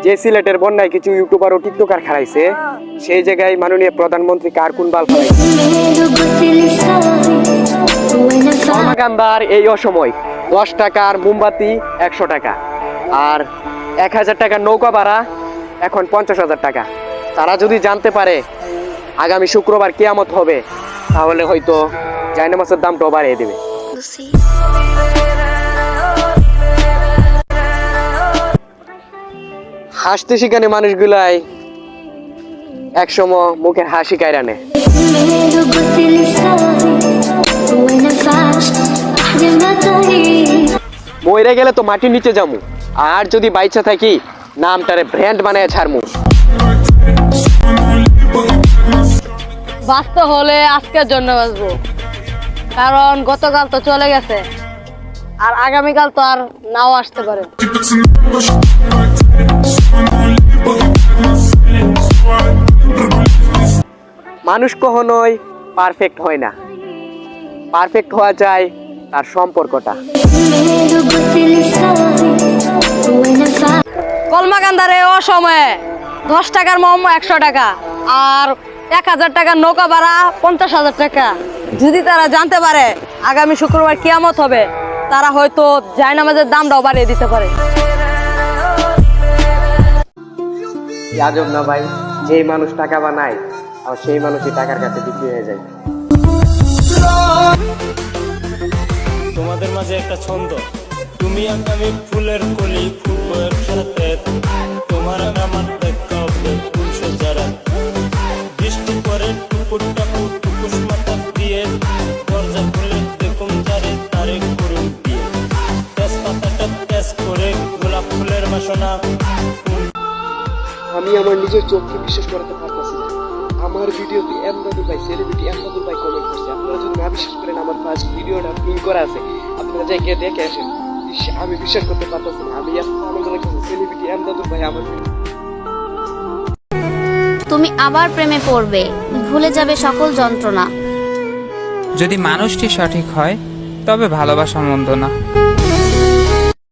যে সিলেটের বন্যায় কিছু ইউটিউবার ও টিকটকার খারাইছে, সেই জায়গায় মাননীয় প্রধানমন্ত্রী কার কোন বাল ফেলাইছে। কলমাকান্দার এই অসময় 10 টাকার মোমবাতি 100 টাকা, আর 1000 টাকার নৌকা ভাড়া এখন 50,000 টাকা। তারা যদি জানতে পারে আগামী শুক্রবার কিয়ামত হবে, তাহলে হয়তো জায়নামাজের দামটাও বাড়িয়ে দেবে। হাসতে শিখানে মানুষগুলাই একসময় মুখের হাসি কায়রা নেয়। মইরা গেলে তো মাটির নিচে যামু, আর যদি বাইচা থাকি নামটারে ব্র্যান্ড বানায় ছাড়মু। বাঁচতে হলে আজকের জন্য বাঁচবো, কারণ গতকাল তো চলে গেছে, আর আগামীকাল তো আর নাও আসতে পারে। মানুষ কখনোই পারফেক্ট হয় না, পারফেক্ট হওয়া যায় তার সম্পর্কটা। কলমাকান্দারে ও সময়ে 10 টাকার মোমো 100 টাকা, আর 1000 টাকার নৌকা ভাড়া 50,000 টাকা। যদি তারা জানতে পারে আগামী শুক্রবার কিয়ামত হবে, তারা হয়তো জায়নামাজের দামটাও বাড়িয়ে দিতে পারে। আজব না ভাই, যেই মানুষ টাকা বানায় আর সেই মানুষই টাকার কাছে বিক্রি হয়ে যায়। তোমাদের মাঝে একটা ছন্দ, তুমি আমি ফুলের কলি, ফুলের সাথে তোমার আমার দেখা হবে ফুল সজারা। বৃষ্টি পরে টুকুর টাকুর টুকুস মাথা দিয়ে, দরজা খুলে দেখুন যারে তারে করুন দিয়ে, তেজপাতাটা তেজ করে গোলাপ ফুলের বাসনা। আমি আমার নিজের চোখকে বিশ্বাস করাতে পারতেছি না। আমার ভিডিওতে এমদাদুল ভাই, সেলিব্রিটি এমদাদুল ভাই কমেন্ট করছে। আপনারা যদি না বিশ্বাস করেন, আমার ফার্স্ট ভিডিওটা পিন করা আছে, আপনারা যাই গিয়ে দেখে আসেন। আমি বিশ্বাস করতে পারতেছি না। আমি এত আনন্দ লাগছে, সেলিব্রিটি এমদাদুল ভাই আমার। তুমি আবার প্রেমে পড়বে, ভুলে যাবে সকল যন্ত্রণা। যদি মানুষটি সঠিক হয় তবে ভালোবাসা মন্দ না।